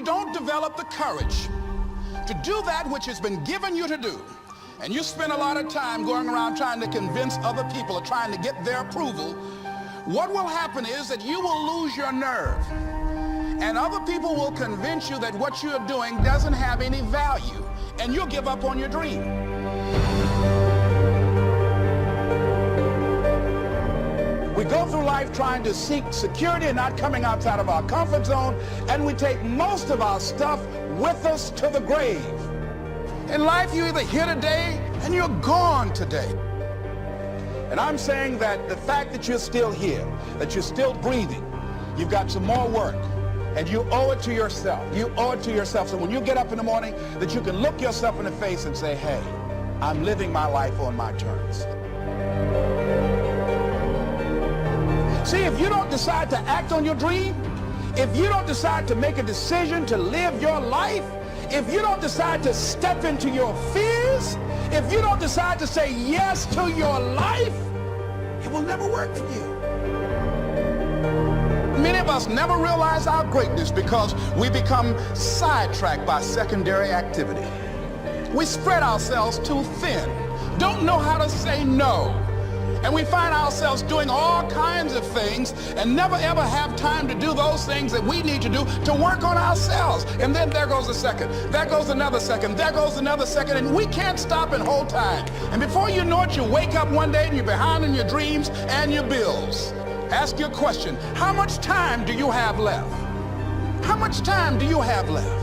don't develop the courage to do that which has been given you to do, and you spend a lot of time going around trying to convince other people or trying to get their approval, what will happen is that you will lose your nerve. And other people will convince you that what you're doing doesn't have any value, and you'll give up on your dream. We go through life trying to seek security and not coming outside of our comfort zone, and we take most of our stuff with us to the grave. In life, you're either here today and you're gone today. And I'm saying that the fact that you're still here, that you're still breathing, you've got some more work, and you owe it to yourself. You owe it to yourself. So when you get up in the morning, that you can look yourself in the face and say, hey, I'm living my life on my terms. See, if you don't decide to act on your dream, if you don't decide to make a decision to live your life, if you don't decide to step into your fears, if you don't decide to say yes to your life, it will never work for you. Many of us never realize our greatness because we become sidetracked by secondary activity. We spread ourselves too thin, don't know how to say no. And we find ourselves doing all kinds of things and never ever have time to do those things that we need to do to work on ourselves. And then there goes a second, there goes another second, there goes another second, and we can't stop and hold time. And before you know it, you wake up one day and you're behind in your dreams and your bills. Ask your question, how much time do you have left? How much time do you have left?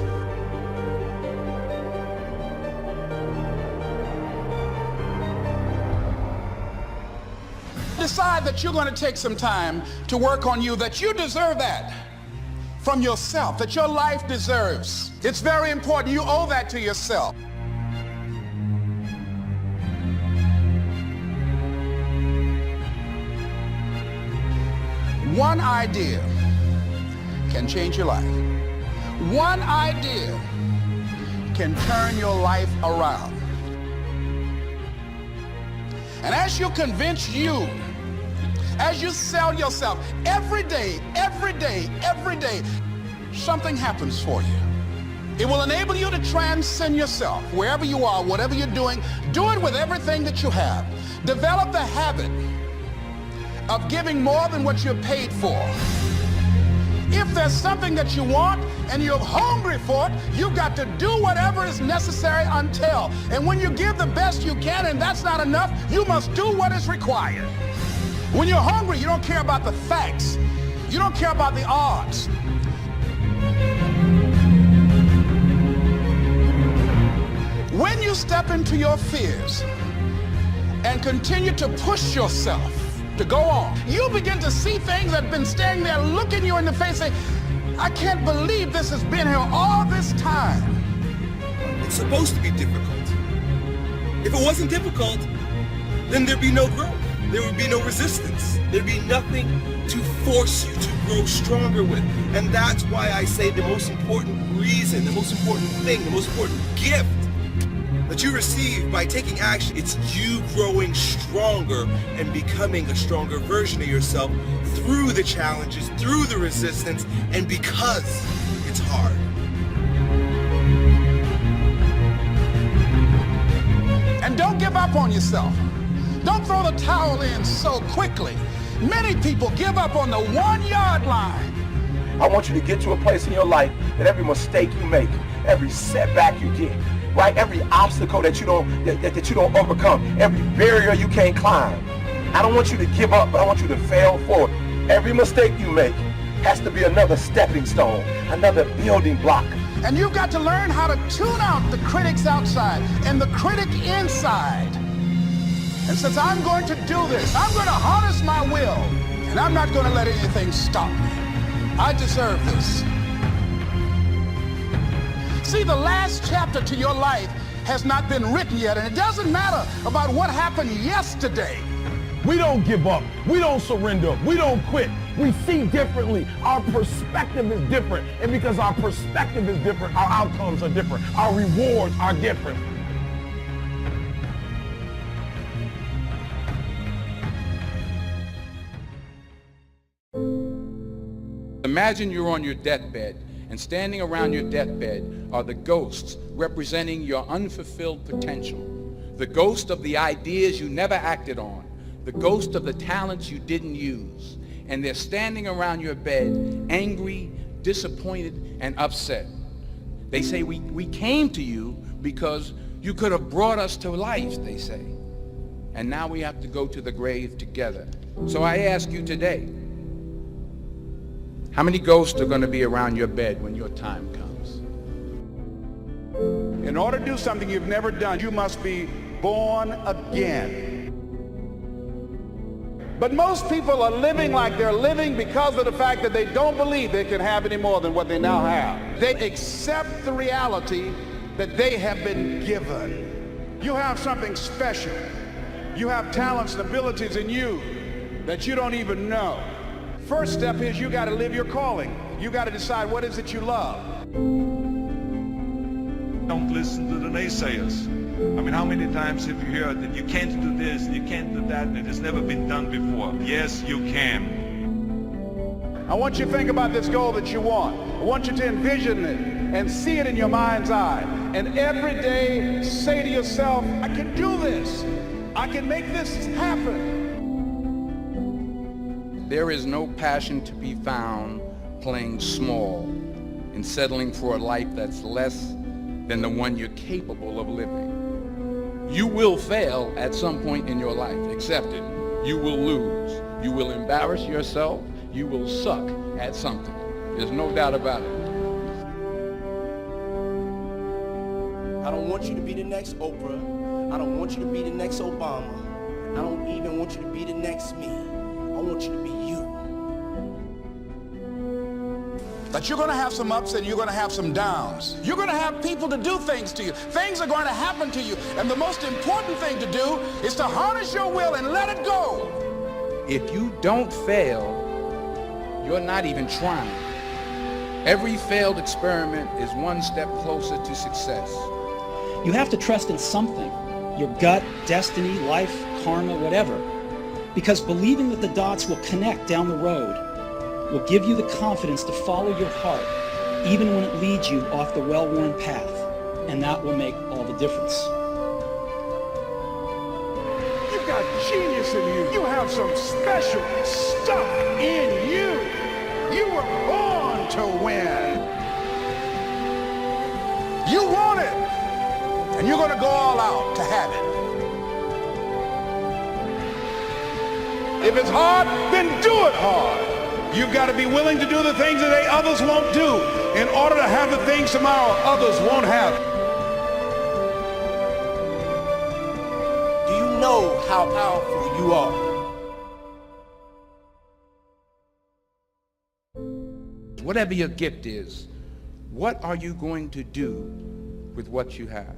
Decide that you're going to take some time to work on you, that you deserve that from yourself, that your life deserves. It's very important. You owe that to yourself. One idea can change your life. One idea can turn your life around. And as you convince you, as you sell yourself, every day, something happens for you. It will enable you to transcend yourself, wherever you are, whatever you're doing, do it with everything that you have. Develop the habit of giving more than what you're paid for. If there's something that you want and you're hungry for it, you've got to do whatever is necessary until. And when you give the best you can and that's not enough, you must do what is required. When you're hungry, you don't care about the facts. You don't care about the odds. When you step into your fears and continue to push yourself to go on, you begin to see things that have been standing there looking you in the face and say, I can't believe this has been here all this time. It's supposed to be difficult. If it wasn't difficult, then there'd be no growth. There would be no resistance. There'd be nothing to force you to grow stronger with. And that's why I say the most important reason, the most important thing, the most important gift that you receive by taking action, it's you growing stronger and becoming a stronger version of yourself through the challenges, through the resistance, and because it's hard. And don't give up on yourself. Don't throw the towel in so quickly. Many people give up on the 1 yard line. I want you to get to a place in your life that every mistake you make, every setback you get, right? Every obstacle that you don't overcome, every barrier you can't climb. I don't want you to give up, but I want you to fail forward. Every mistake you make has to be another stepping stone, another building block. And you've got to learn how to tune out the critics outside and the critic inside. And since I'm going to do this, I'm going to harness my will, and I'm not going to let anything stop me. I deserve this. See, the last chapter to your life has not been written yet, and it doesn't matter about what happened yesterday. We don't give up. We don't surrender. We don't quit. We see differently. Our perspective is different. And because our perspective is different, our outcomes are different. Our rewards are different. Imagine you're on your deathbed And standing around your deathbed are the ghosts representing your unfulfilled potential. The ghost of the ideas you never acted on. The ghost of the talents you didn't use. And they're standing around your bed, angry, disappointed, and upset. They say, we came to you because you could have brought us to life, they say. And now we have to go to the grave together. So I ask you today, how many ghosts are going to be around your bed when your time comes? In order to do something you've never done, you must be born again. But most people are living like they're living because of the fact that they don't believe they can have any more than what they now have. They accept the reality that they have been given. You have something special. You have talents and abilities in you that you don't even know. First step is you got to live your calling. You got to decide what is it you love. Don't listen to the naysayers. I mean, how many times have you heard that you can't do this, you can't do that, and it has never been done before? Yes, you can. I want you to think about this goal that you want. I want you to envision it and see it in your mind's eye. And every day say to yourself, I can do this. I can make this happen. There is no passion to be found playing small and settling for a life that's less than the one you're capable of living. You will fail at some point in your life. Accept it. You will lose. You will embarrass yourself. You will suck at something. There's no doubt about it. I don't want you to be the next Oprah. I don't want you to be the next Obama. I don't even want you to be the next me. I want you to be you. But you're going to have some ups and you're going to have some downs. You're going to have people to do things to you. Things are going to happen to you. And the most important thing to do is to harness your will and let it go. If you don't fail, you're not even trying. Every failed experiment is one step closer to success. You have to trust in something, your gut, destiny, life, karma, whatever. Because believing that the dots will connect down the road will give you the confidence to follow your heart, even when it leads you off the well-worn path. And that will make all the difference. You've got genius in you. You have some special stuff in you. You were born to win. You want it. And you're going to go all out to have it. If it's hard, then do it hard. You've got to be willing to do the things that others won't do in order to have the things tomorrow others won't have. Do you know how powerful you are? Whatever your gift is, what are you going to do with what you have?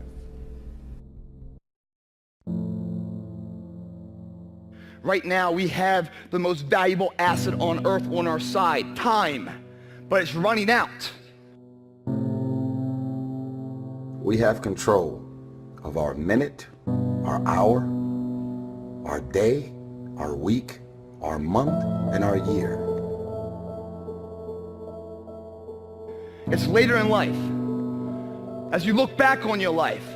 Right now, we have the most valuable asset on earth on our side, time, but it's running out. We have control of our minute, our hour, our day, our week, our month, and our year. It's later in life. As you look back on your life,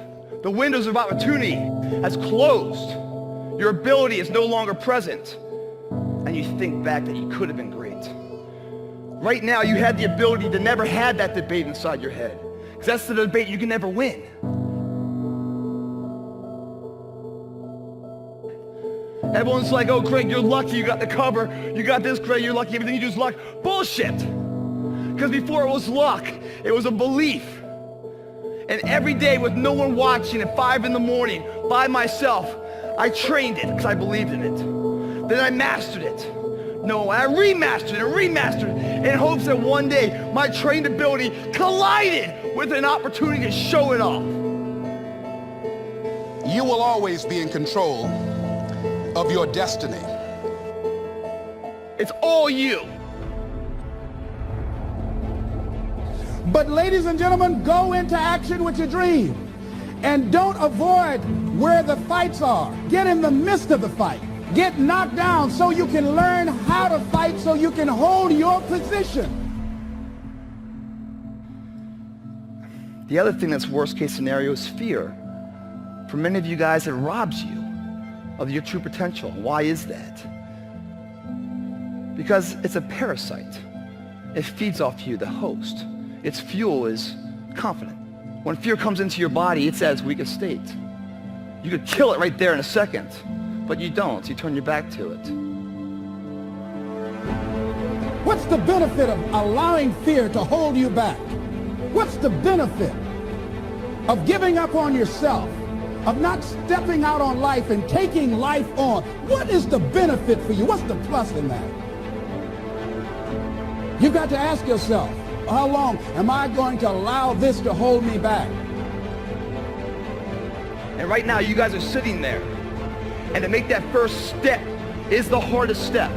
the windows of opportunity has closed. Your ability is no longer present, and you think back that you could have been great. Right now, you had the ability to never have that debate inside your head, because that's the debate you can never win. Everyone's like, oh, Craig, you're lucky, you got the cover, you got this, Craig, you're lucky, everything you do is luck. Bullshit! Because before it was luck, it was a belief. And every day with no one watching at 5 in the morning, by myself, I trained it because I believed in it. Then I mastered it. No, I remastered it and remastered it in hopes that one day my trained ability collided with an opportunity to show it off. You will always be in control of your destiny. It's all you. But ladies and gentlemen, go into action with your dream. And don't avoid where the fights are. Get in the midst of the fight. Get knocked down so you can learn how to fight, so you can hold your position. The other thing that's worst case scenario is fear. For many of you guys, it robs you of your true potential. Why is that? Because it's a parasite. It feeds off you, the host. Its fuel is confident. When fear comes into your body, it's at its weakest state. You could kill it right there in a second, but you don't. You turn your back to it. What's the benefit of allowing fear to hold you back? What's the benefit of giving up on yourself, of not stepping out on life and taking life on? What is the benefit for you? What's the plus in that? You've got to ask yourself, how long am I going to allow this to hold me back? And right now, you guys are sitting there. And to make that first step is the hardest step.